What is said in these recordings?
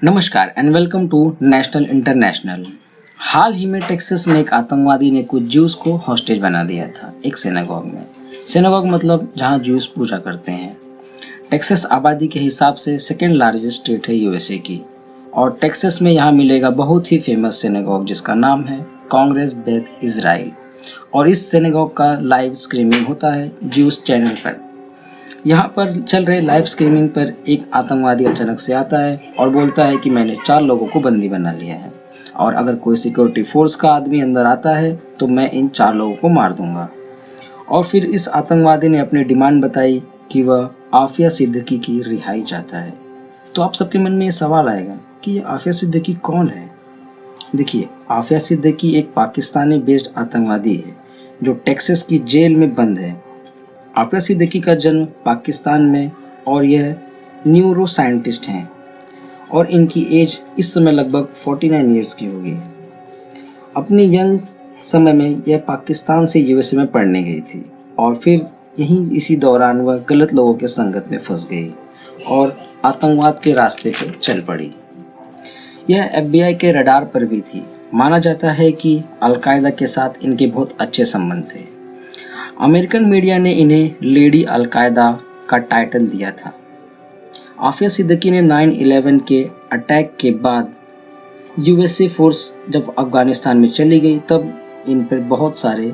नमस्कार and welcome to national international. हाल ही में टेक्सास में एक आतंकवादी ने कुछ ज्यूज को हॉस्टेज बना दिया था एक सिनेगॉग में। सिनेगॉग मतलब जहां ज्यूज पूजा करते हैं। टेक्सास आबादी के हिसाब से सेकेंड लार्जेस्ट स्टेट है यूएसए की, और टेक्सास में यहाँ मिलेगा बहुत ही फेमस सिनेगॉग जिसका नाम है कांग्रेस बेथ इजराइल। और इस सिनेगॉग का लाइव स्ट्रीमिंग होता है ज्यूज चैनल पर। यहाँ पर चल रहे लाइव स्ट्रीमिंग पर एक आतंकवादी अचानक से आता है और बोलता है कि मैंने 4 लोगों को बंदी बना लिया है, और अगर कोई सिक्योरिटी फोर्स का आदमी अंदर आता है तो मैं इन 4 लोगों को मार दूंगा। और फिर इस आतंकवादी ने अपनी डिमांड बताई कि वह आफिया सिद्दीकी की रिहाई चाहता है। तो आप सबके मन में ये सवाल आएगा कि ये आफिया सिद्दीकी कौन है। देखिए, आफिया सिद्दीकी एक पाकिस्तानी बेस्ड आतंकवादी है जो टेक्सास की जेल में बंद है। आफिया सिद्दीकी का जन्म पाकिस्तान में, और यह न्यूरो साइंटिस्ट हैं, और इनकी एज इस समय लगभग 49 ईयर्स की होगी। अपनी यंग समय में यह पाकिस्तान से यूएसए में पढ़ने गई थी, और फिर यहीं इसी दौरान वह गलत लोगों के संगत में फंस गई और आतंकवाद के रास्ते पर चल पड़ी। यह एफबीआई के रडार पर भी थी। माना जाता है कि अलकायदा के साथ इनके बहुत अच्छे संबंध थे। अमेरिकन मीडिया ने इन्हें लेडी अलकायदा का टाइटल दिया था। आफिया सिद्दीकी ने 9/11 के अटैक के बाद यूएसए फोर्स जब अफगानिस्तान में चली गई तब इन पर बहुत सारे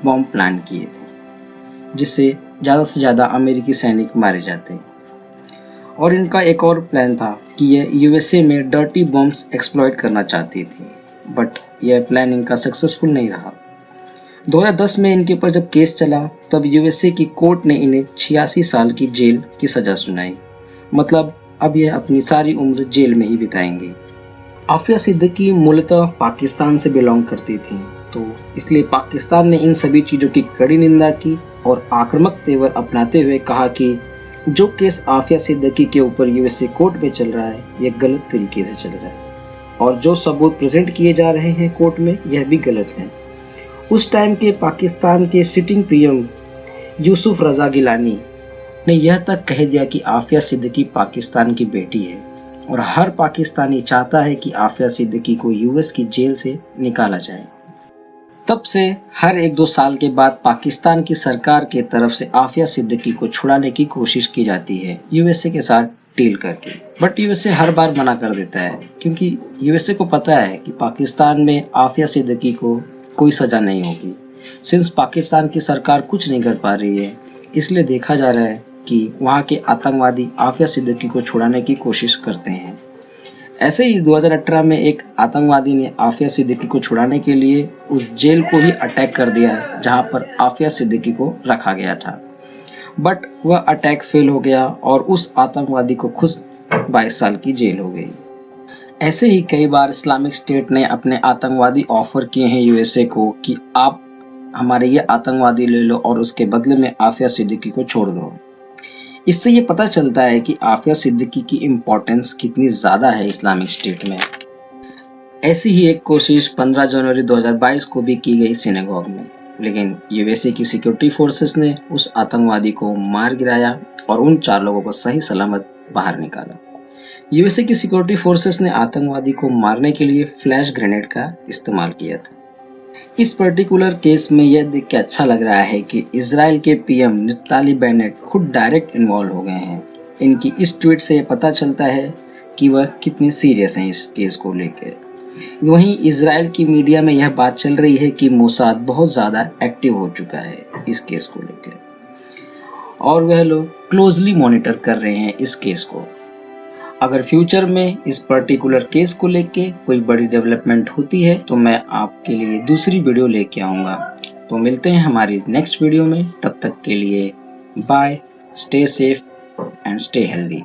बॉम्ब प्लान किए थे जिससे ज़्यादा से ज़्यादा अमेरिकी सैनिक मारे जाते। और इनका एक और प्लान था कि यह यूएसए में डर्टी बॉम्ब्स एक्सप्लॉइट करना चाहती थी, बट यह प्लान इनका सक्सेसफुल नहीं रहा। 2010 में इनके ऊपर जब केस चला तब यूएसए की कोर्ट ने इन्हें 86 साल की जेल की सजा सुनाई। मतलब अब यह अपनी सारी उम्र जेल में ही बिताएंगे। आफिया सिद्दीकी मूलतः पाकिस्तान से बिलोंग करती थी, तो इसलिए पाकिस्तान ने इन सभी चीज़ों की कड़ी निंदा की और आक्रामक तेवर अपनाते हुए कहा कि जो केस आफिया सिद्दीकी के ऊपर यूएसए कोर्ट में चल रहा है यह गलत तरीके से चल रहा है, और जो सबूत प्रेजेंट किए जा रहे हैं कोर्ट में यह भी गलत हैं। उस टाइम के पाकिस्तान के सिटिंग पीएम यूसुफ रजा गिलानी ने यह तक कह दिया कि आफिया सिद्दीकी पाकिस्तान की बेटी है, और हर पाकिस्तानी चाहता है कि आफिया सिद्दीकी को यूएस की जेल से निकाला जाए। तब से हर 1-2 साल के बाद पाकिस्तान की सरकार के तरफ से आफिया सिद्दीकी को छुड़ाने की कोशिश की जाती है यूएसए के साथ डील करके, बट यूएसए हर बार मना कर देता है क्योंकि यूएसए को पता है कि पाकिस्तान में आफिया सिद्दीकी को कोई सजा नहीं होगी। सिंस पाकिस्तान की सरकार कुछ नहीं कर पा रही है, इसलिए देखा जा रहा है कि वहाँ के आतंकवादी आफिया सिद्दीकी को छुड़ाने की कोशिश करते हैं। ऐसे ही 2018 में एक आतंकवादी ने आफिया सिद्दीकी को छुड़ाने के लिए उस जेल को ही अटैक कर दिया जहाँ पर आफिया सिद्दीकी को रखा गया था, बट वह अटैक फेल हो गया और उस आतंकवादी को खुद 22 साल की जेल हो गई। ऐसे ही कई बार इस्लामिक स्टेट ने अपने आतंकवादी ऑफर किए हैं यूएसए को कि आप हमारे ये आतंकवादी ले लो और उसके बदले में आफिया सिद्दीकी को छोड़ दो। इससे ये पता चलता है कि आफिया सिद्दीकी की इम्पोर्टेंस कितनी ज़्यादा है इस्लामिक स्टेट में। ऐसी ही एक कोशिश 15 जनवरी 2022 को भी की गई सिनेगॉग में, लेकिन यूएसए की सिक्योरिटी फोर्सेस ने उस आतंकवादी को मार गिराया और उन 4 लोगों को सही सलामत बाहर निकाला। यूएसए की सिक्योरिटी फोर्सेस ने आतंकवादी को मारने के लिए फ्लैश ग्रेनेड का इस्तेमाल किया था। इस पर्टिकुलर केस में यह देख के अच्छा लग रहा है कि इजराइल के पीएम नफ्ताली बेनेट खुद डायरेक्ट इन्वॉल्व हो गए हैं। इनकी इस ट्वीट से पता चलता है कि वह कितने सीरियस हैं इस केस को लेकर। वहीं इजराइल की मीडिया में यह बात चल रही है कि मोसाद बहुत ज़्यादा एक्टिव हो चुका है इस केस को लेकर, और वह लोग क्लोजली मॉनिटर कर रहे हैं इस केस को। अगर फ्यूचर में इस पर्टिकुलर केस को लेके कोई बड़ी डेवलपमेंट होती है तो मैं आपके लिए दूसरी वीडियो लेके आऊँगा। तो मिलते हैं हमारी नेक्स्ट वीडियो में, तब तक के लिए bye, stay safe and stay healthy.